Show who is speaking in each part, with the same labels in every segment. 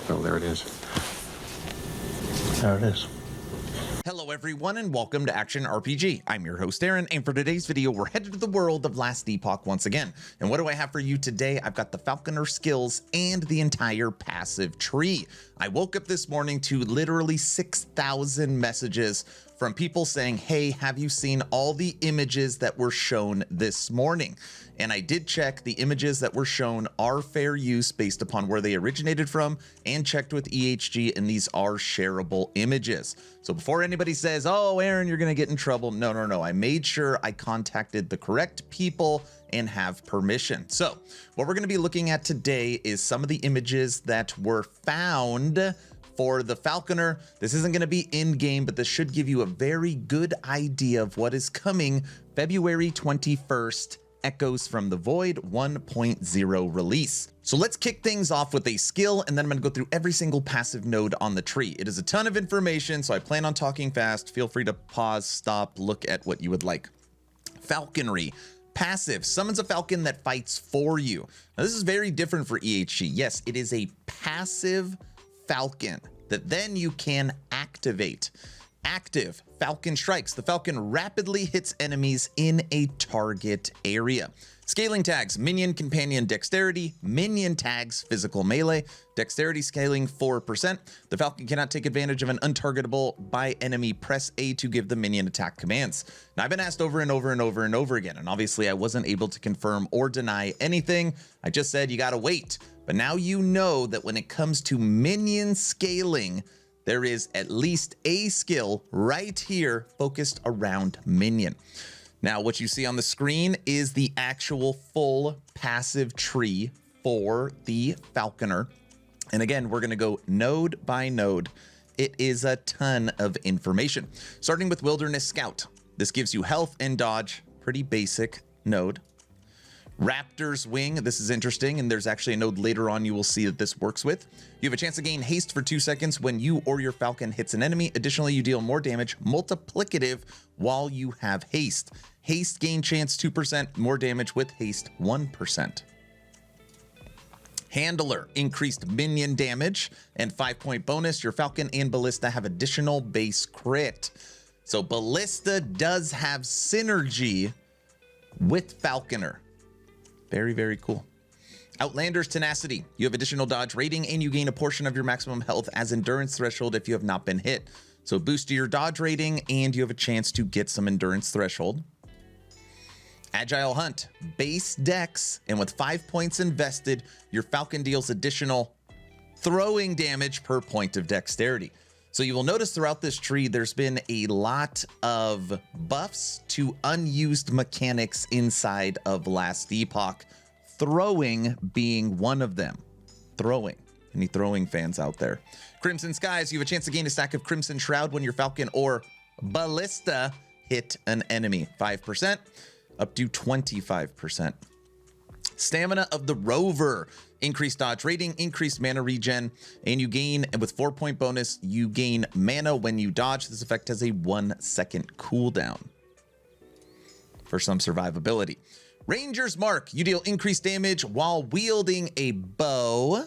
Speaker 1: Oh, there it is. There it is.
Speaker 2: Hello everyone and welcome to Action RPG. I'm your host Aaron, and for today's video we're headed to the world of Last Epoch once again. And what do I have for you today? I've got the Falconer skills and the entire passive tree. I woke up this morning to literally 6,000 messages from people saying, hey, have you seen all the images that were shown this morning? And I did check. The images that were shown are fair use based upon where they originated from, and checked with EHG, and these are shareable images. So before anybody says, oh, Aaron, you're gonna get in trouble. No. I made sure I contacted the correct people and have permission. So what we're gonna be looking at today is some of the images that were found for the Falconer. This isn't gonna be in-game, but this should give you a very good idea of what is coming February 21st, Echoes from the Void 1.0 release. So let's kick things off with a skill, and then I'm gonna go through every single passive node on the tree. It is a ton of information, so I plan on talking fast. Feel free to pause, stop, look at what you would like. Falconry. Passive summons a falcon that fights for you. Now this is very different for EHG. Yes, it is a passive falcon that then you can activate. Active Falcon strikes. The falcon rapidly hits enemies in a target area. Scaling tags: minion, companion, dexterity. Minion tags: physical melee. Dexterity scaling 4%. The falcon cannot take advantage of an untargetable by enemy. Press A to give the minion attack commands. Now I've been asked over and over again, and obviously I wasn't able to confirm or deny anything. I just said you gotta wait. But now you know that when it comes to minion scaling, there is at least a skill right here focused around minion. Now, what you see on the screen is the actual full passive tree for the Falconer. And again, we're gonna go node by node. It is a ton of information. Starting with Wilderness Scout. This gives you health and dodge, pretty basic node. Raptor's Wing, this is interesting, and there's actually a node later on you will see that this works with. You have a chance to gain haste for 2 seconds when you or your falcon hits an enemy. Additionally, you deal more damage, multiplicative, while you have haste. Haste gain chance 2%, more damage with haste 1%. Handler, increased minion damage and 5-point bonus. Your falcon and ballista have additional base crit. So ballista does have synergy with Falconer. Very, very cool. Outlander's Tenacity. You have additional dodge rating, and you gain a portion of your maximum health as endurance threshold if you have not been hit. So boost to your dodge rating, and you have a chance to get some endurance threshold. Agile Hunt. Base dex, and with 5 points invested, your falcon deals additional throwing damage per point of dexterity. So you will notice throughout this tree, there's been a lot of buffs to unused mechanics inside of Last Epoch, throwing being one of them. Throwing. Any throwing fans out there? Crimson Skies, you have a chance to gain a stack of Crimson Shroud when your falcon or ballista hit an enemy. 5%, up to 25%. Stamina of the Rover. Increased dodge rating, increased mana regen, and you gain, and with 4-point bonus, you gain mana when you dodge. This effect has a 1-second cooldown for some survivability. Ranger's Mark. You deal increased damage while wielding a bow,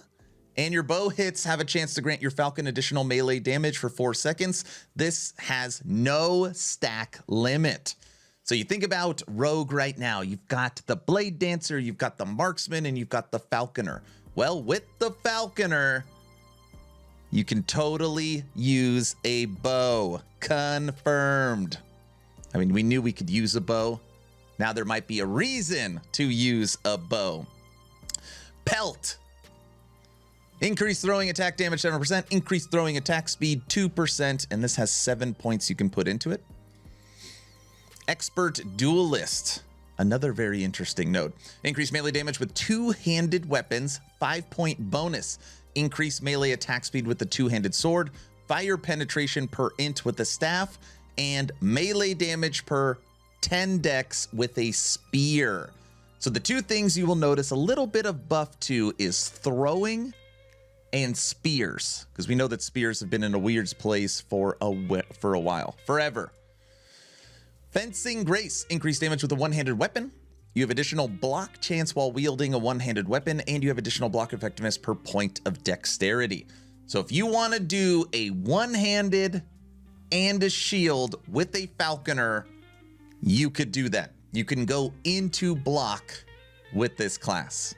Speaker 2: and your bow hits have a chance to grant your falcon additional melee damage for 4 seconds. This has no stack limit. So you think about Rogue right now, you've got the Blade Dancer, you've got the Marksman, and you've got the Falconer. Well, with the Falconer, you can totally use a bow. Confirmed. I mean, we knew we could use a bow. Now there might be a reason to use a bow. Pelt. Increased throwing attack damage 7%, increased throwing attack speed 2%, and this has 7 points you can put into it. Expert Duelist, another very interesting node. Increased melee damage with two-handed weapons, 5-point bonus. Increased melee attack speed with the two-handed sword, fire penetration per int with the staff, and melee damage per 10 dex with a spear. So the two things you will notice a little bit of buff to is throwing and spears, because we know that spears have been in a weird place for a while, forever. Fencing Grace, increased damage with a one-handed weapon. You have additional block chance while wielding a one-handed weapon, and you have additional block effectiveness per point of dexterity. So if you want to do a one-handed and a shield with a falconer, you could do that. You can go into block with this class.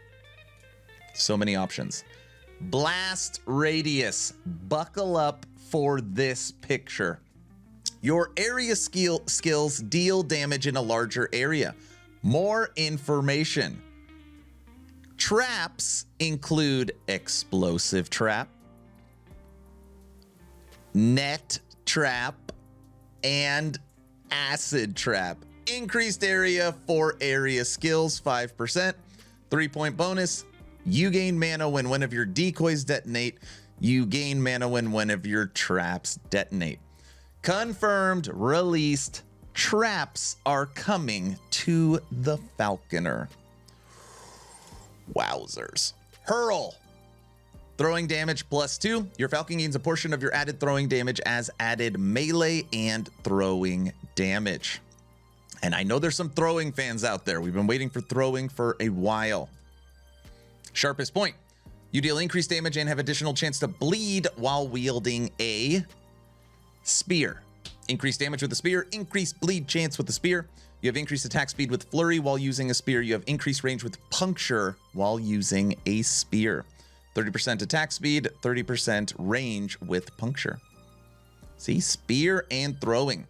Speaker 2: So many options. Blast radius. Buckle up for this picture. Your area skills deal damage in a larger area. More information. Traps include explosive trap, net trap, and acid trap. Increased area for area skills, 5%. 3-point bonus. You gain mana when one of your decoys detonate. You gain mana when one of your traps detonate. Confirmed, released, traps are coming to the Falconer. Wowzers. Hurl. Throwing damage +2. Your Falcon gains a portion of your added throwing damage as added melee and throwing damage. And I know there's some throwing fans out there. We've been waiting for throwing for a while. Sharpest point. You deal increased damage and have additional chance to bleed while wielding a spear. Increased damage with the spear, increased bleed chance with the spear. You have increased attack speed with flurry while using a spear. You have increased range with puncture while using a spear. 30% attack speed, 30% range with puncture. See, spear and throwing.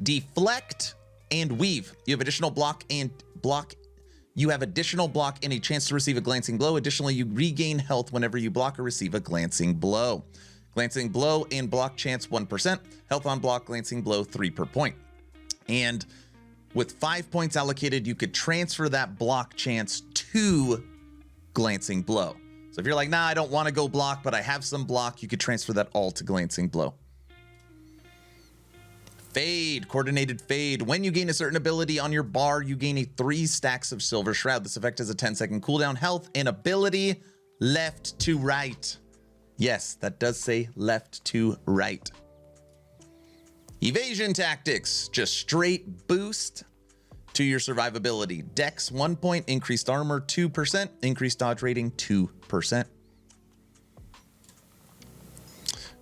Speaker 2: Deflect and weave. You have additional block and block. You have additional block and a chance to receive a glancing blow. Additionally, you regain health whenever you block or receive a glancing blow. Glancing blow and block chance 1%. Health on block, glancing blow 3 per point. And with 5 points allocated, you could transfer that block chance to glancing blow. So if you're like, nah, I don't want to go block, but I have some block, you could transfer that all to glancing blow. Fade, coordinated fade. When you gain a certain ability on your bar, you gain a 3 stacks of Silver Shroud. This effect has a 10-second cooldown. Health and ability left to right. Yes, that does say left to right. Evasion tactics, just straight boost to your survivability. Dex 1 point, increased armor 2%, increased dodge rating 2%.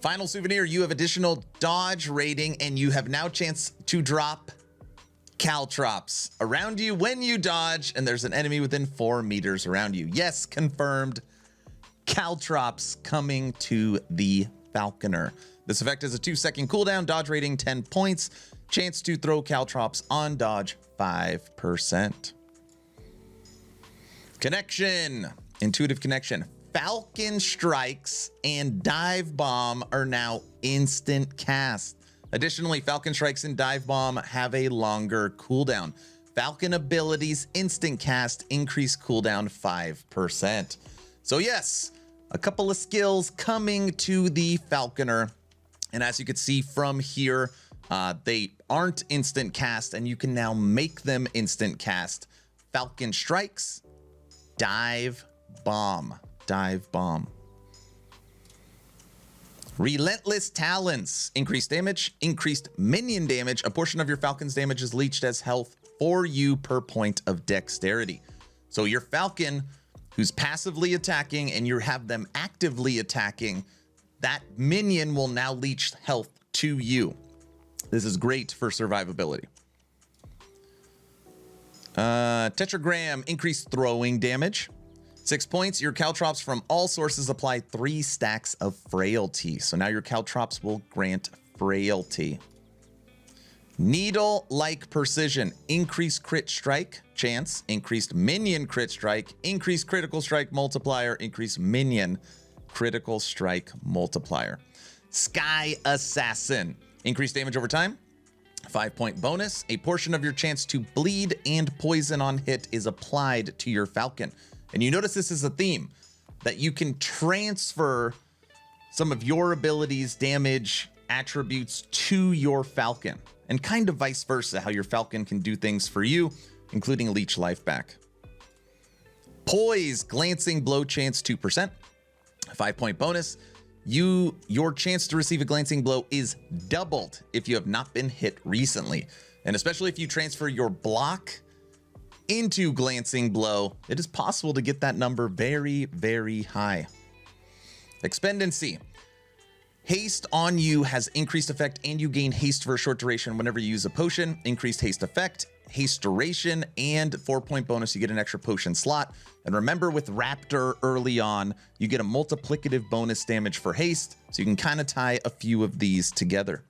Speaker 2: Final souvenir, you have additional dodge rating and you have now chance to drop caltrops around you when you dodge and there's an enemy within 4 meters around you. Yes, confirmed. Caltrops coming to the Falconer. This effect has a 2-second cooldown, dodge rating 10 points, chance to throw caltrops on dodge 5%. Connection, intuitive connection. Falcon Strikes and Dive Bomb are now instant cast. Additionally, Falcon Strikes and Dive Bomb have a longer cooldown. Falcon abilities instant cast, increase cooldown 5%. So yes, a couple of skills coming to the Falconer. And as you can see from here, they aren't instant cast and you can now make them instant cast. Falcon Strikes, Dive Bomb. Dive Bomb. Relentless Talons. Increased damage, increased minion damage. A portion of your Falcon's damage is leached as health for you per point of dexterity. So your Falcon, who's passively attacking and you have them actively attacking, that minion will now leach health to you. This is great for survivability. Tetragram, increased throwing damage. 6 points. Your caltrops from all sources apply 3 stacks of frailty. So now your caltrops will grant frailty. Needle-like precision. Increased crit strike chance. Increased minion crit strike. Increased critical strike multiplier. Increased minion critical strike multiplier. Sky Assassin. Increased damage over time. 5-point bonus. A portion of your chance to bleed and poison on hit is applied to your Falcon. And you notice this is a theme, that you can transfer some of your abilities, damage, attributes to your Falcon, and kind of vice versa, how your Falcon can do things for you, including leech life back. Poise, glancing blow chance 2%. 5-point bonus. Your chance to receive a glancing blow is doubled if you have not been hit recently. And especially if you transfer your block into glancing blow, it is possible to get that number very, very high. Expendency. Haste on you has increased effect, and you gain haste for a short duration whenever you use a potion. Increased haste effect, haste duration, and 4-point bonus. You get an extra potion slot. And remember, with Raptor early on, you get a multiplicative bonus damage for haste, so you can kind of tie a few of these together.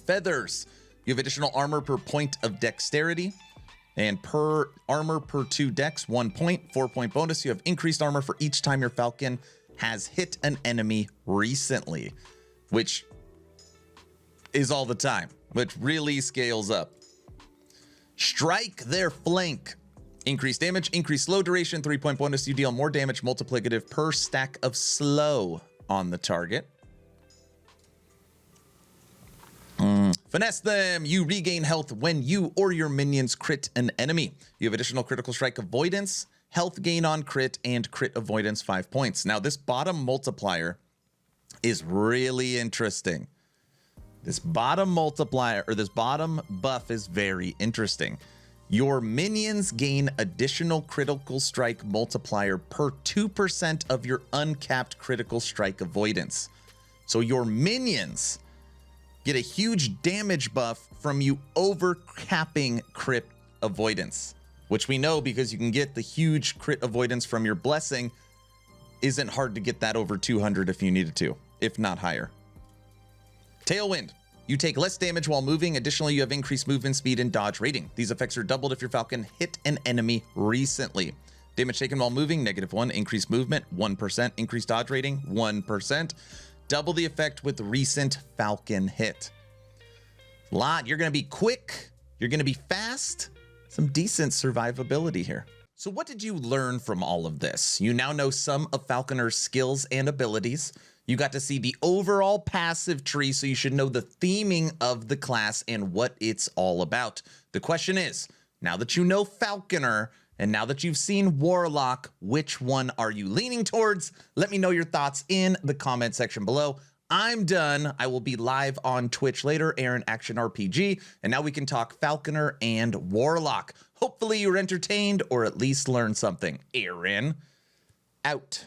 Speaker 2: Feathers. You have additional armor per point of dexterity, and per armor per 2 dex, 1 point, 4-point bonus. You have increased armor for each time your falcon has hit an enemy recently, which is all the time, which really scales up. Strike their flank. Increased damage, increased slow duration, 3-point bonus. You deal more damage multiplicative per stack of slow on the target. Finesse them. You regain health when you or your minions crit an enemy. You have additional critical strike avoidance, health gain on crit, and crit avoidance 5 points. Now, this bottom multiplier is really interesting. This bottom multiplier, or this bottom buff, is very interesting. Your minions gain additional critical strike multiplier per 2% of your uncapped critical strike avoidance. So your minions get a huge damage buff from you overcapping crit avoidance, which we know because you can get the huge crit avoidance from your blessing. Isn't hard to get that over 200 if you needed to, if not higher. Tailwind. You take less damage while moving. Additionally, you have increased movement speed and dodge rating. These effects are doubled if your falcon hit an enemy recently. Damage taken while moving, -1. Increased movement, 1%. Increased dodge rating, 1%. Double the effect with recent falcon hit. You're going to be quick. You're going to be fast. Some decent survivability here. So what did you learn from all of this? You now know some of Falconer's skills and abilities. You got to see the overall passive tree, so you should know the theming of the class and what it's all about. The question is, now that you know Falconer, and now that you've seen Warlock, which one are you leaning towards? Let me know your thoughts in the comment section below. I'm done. I will be live on Twitch later, Aaron Action RPG, and now we can talk Falconer and Warlock. Hopefully you were entertained or at least learned something. Aaron, out.